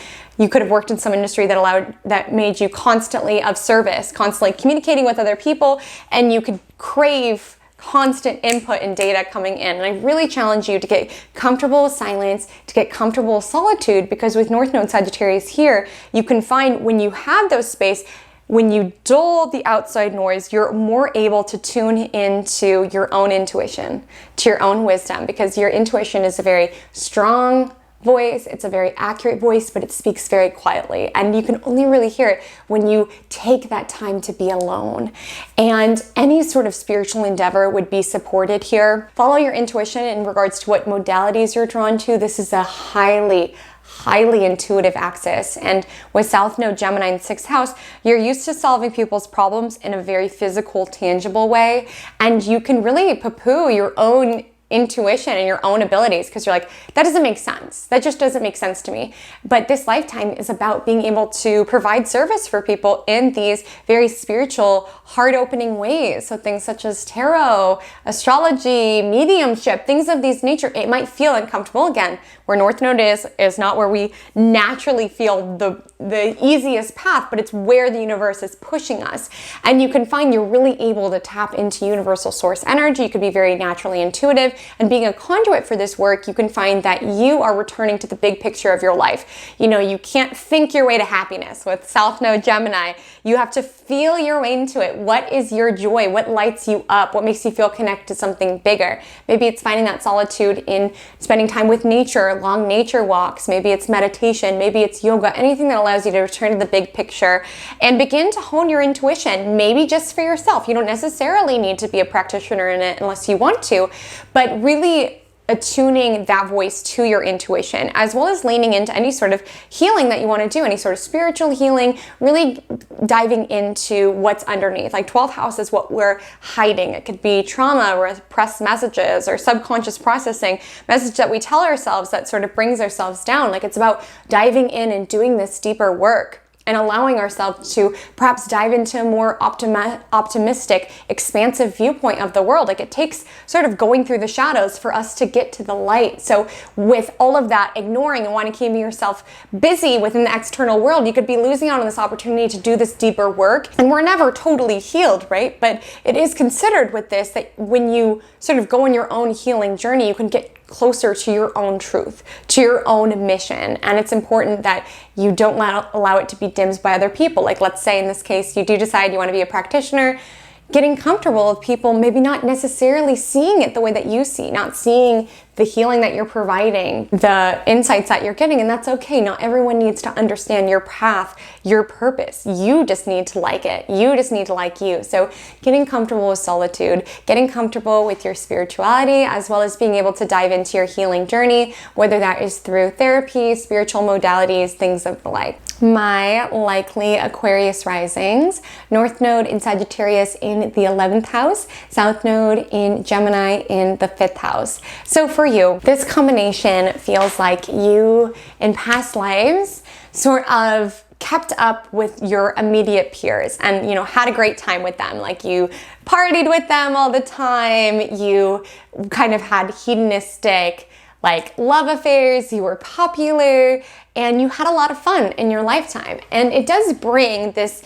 industry that made you constantly of service, constantly communicating with other people, and you could crave constant input and data coming in. And I really challenge you to get comfortable with silence, to get comfortable with solitude, because with North Node Sagittarius here, you can find when you have those space, when you dull the outside noise, you're more able to tune into your own intuition, to your own wisdom, because your intuition is a very strong voice. It's a very accurate voice, but it speaks very quietly. And you can only really hear it when you take that time to be alone. And any sort of spiritual endeavor would be supported here. Follow your intuition in regards to what modalities you're drawn to. This is a highly intuitive axis. And with South Node Gemini in 6th house, you're used to solving people's problems in a very physical, tangible way. And you can really poo-poo your own intuition and your own abilities because you're like, that doesn't make sense. That just doesn't make sense to me. But this lifetime is about being able to provide service for people in these very spiritual, heart-opening ways. So things such as tarot, astrology, mediumship, things of these nature. It might feel uncomfortable. Again, where North Node is not where we naturally feel the easiest path, but it's where the universe is pushing us. And you can find you're really able to tap into universal source energy. You could be very naturally intuitive. And being a conduit for this work, you can find that you are returning to the big picture of your life. You can't think your way to happiness with South Node Gemini. You have to feel your way into it. What is your joy? What lights you up? What makes you feel connected to something bigger? Maybe it's finding that solitude in spending time with nature, long nature walks. Maybe it's meditation. Maybe it's yoga. Anything that allows you to return to the big picture and begin to hone your intuition, maybe just for yourself. You don't necessarily need to be a practitioner in it unless you want to, but really attuning that voice to your intuition, as well as leaning into any sort of healing that you want to do, any sort of spiritual healing, really diving into what's underneath. Like 12th house is what we're hiding. It could be trauma, repressed messages, or subconscious processing, message that we tell ourselves that sort of brings ourselves down. Like it's about diving in and doing this deeper work. and allowing ourselves to perhaps dive into a more optimistic, expansive viewpoint of the world. Like, it takes sort of going through the shadows for us to get to the light. So with all of that ignoring and wanting to keep yourself busy within the external world, you could be losing out on this opportunity to do this deeper work. And we're never totally healed, right? But it is considered with this that when you sort of go on your own healing journey, you can get closer to your own truth, to your own mission. And it's important that you don't allow it to be dimmed by other people. Like, let's say in this case, you do decide you want to be a practitioner, getting comfortable with people maybe not necessarily seeing it the way that you see, not seeing the healing that you're providing, the insights that you're getting, and that's okay. Not everyone needs to understand your path, your purpose. You just need to like it. You just need to like you. So getting comfortable with solitude, getting comfortable with your spirituality, as well as being able to dive into your healing journey, whether that is through therapy, spiritual modalities, things of the like. My likely Aquarius risings: North Node in Sagittarius in the 11th house, South Node in Gemini in the 5th house. So for you, this combination feels like you in past lives sort of kept up with your immediate peers and, you know, had a great time with them. Like, you partied with them all the time, you kind of had hedonistic like love affairs, you were popular, and you had a lot of fun in your lifetime. And it does bring this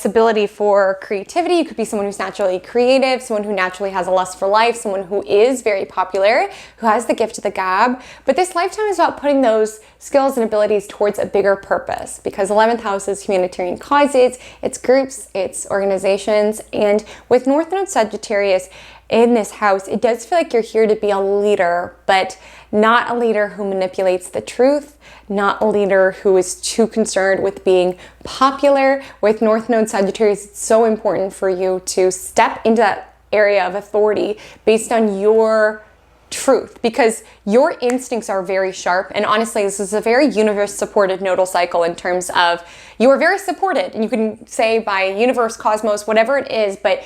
ability for creativity. You could be someone who's naturally creative, someone who naturally has a lust for life, someone who is very popular, who has the gift of the gab. But this lifetime is about putting those skills and abilities towards a bigger purpose, because 11th house is humanitarian causes, it's groups, it's organizations. And with North Node Sagittarius in this house, it does feel like you're here to be a leader, but not a leader who manipulates the truth, not a leader who is too concerned with being popular. With North Node Sagittarius, it's so important for you to step into that area of authority based on your truth, because your instincts are very sharp. And honestly, this is a very universe supported nodal cycle in terms of you are very supported, and you can say by universe, cosmos, whatever it is, but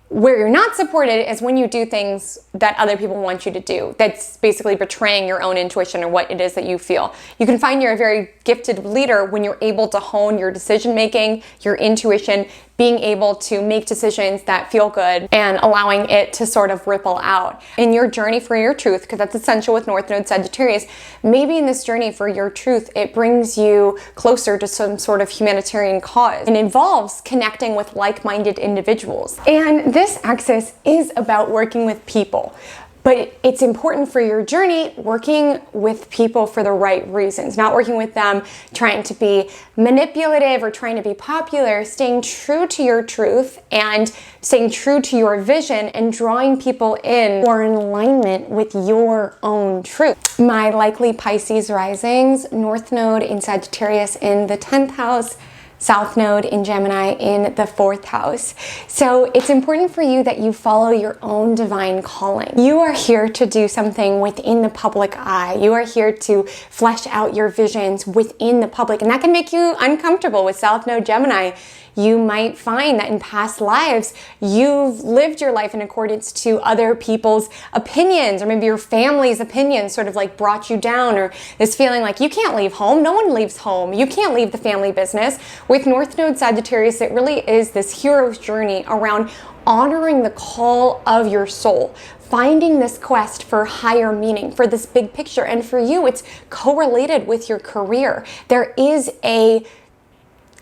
where you're not supported is when you do things that other people want you to do. That's basically betraying your own intuition or what it is that you feel. You can find you're a very gifted leader when you're able to hone your decision making, your intuition, being able to make decisions that feel good and allowing it to sort of ripple out. In your journey for your truth, because that's essential with North Node Sagittarius, maybe in this journey for your truth, it brings you closer to some sort of humanitarian cause and involves connecting with like-minded individuals. And this axis is about working with people. But it's important for your journey working with people for the right reasons, not working with them trying to be manipulative or trying to be popular, staying true to your truth and staying true to your vision and drawing people in or in alignment with your own truth. My likely Pisces risings: North Node in Sagittarius in the 10th house, South Node in Gemini in the 4th house. So it's important for you that you follow your own divine calling. You are here to do something within the public eye. You are here to flesh out your visions within the public, and that can make you uncomfortable. With South Node Gemini, you might find that in past lives, you've lived your life in accordance to other people's opinions, or maybe your family's opinions sort of like brought you down, or this feeling like you can't leave home. No one leaves home. You can't leave the family business. With North Node Sagittarius, it really is this hero's journey around honoring the call of your soul, finding this quest for higher meaning, for this big picture. And for you, it's correlated with your career. There is a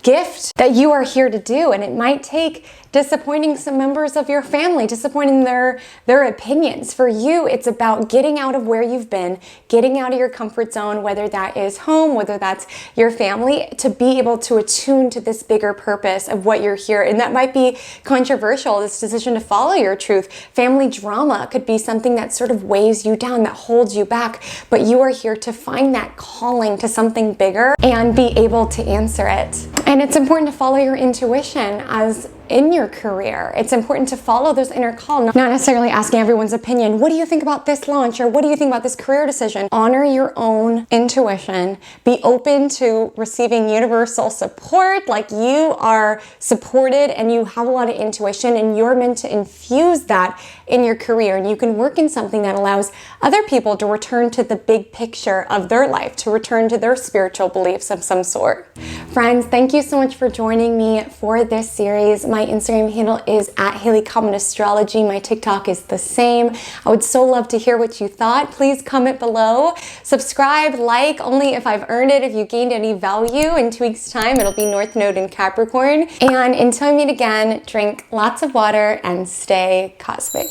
gift that you are here to do, and it might take disappointing some members of your family, disappointing their opinions. For you, it's about getting out of where you've been, getting out of your comfort zone, whether that is home, whether that's your family, to be able to attune to this bigger purpose of what you're here. And that might be controversial, this decision to follow your truth. Family drama could be something that sort of weighs you down, that holds you back, but you are here to find that calling to something bigger and be able to answer it. And it's important to follow your intuition, as in your career. It's important to follow those inner calls, not necessarily asking everyone's opinion. What do you think about this launch? Or what do you think about this career decision? Honor your own intuition. Be open to receiving universal support. Like, you are supported and you have a lot of intuition, and you're meant to infuse that in your career. And you can work in something that allows other people to return to the big picture of their life, to return to their spiritual beliefs of some sort. Friends, thank you so much for joining me for this series. My Instagram handle is @HaleyCommentAstrology. My TikTok is the same. I would so love to hear what you thought. Please comment below. Subscribe, like, only if I've earned it. If you gained any value, in 2 weeks' time, it'll be North Node in Capricorn. And until we meet again, drink lots of water and stay cosmic.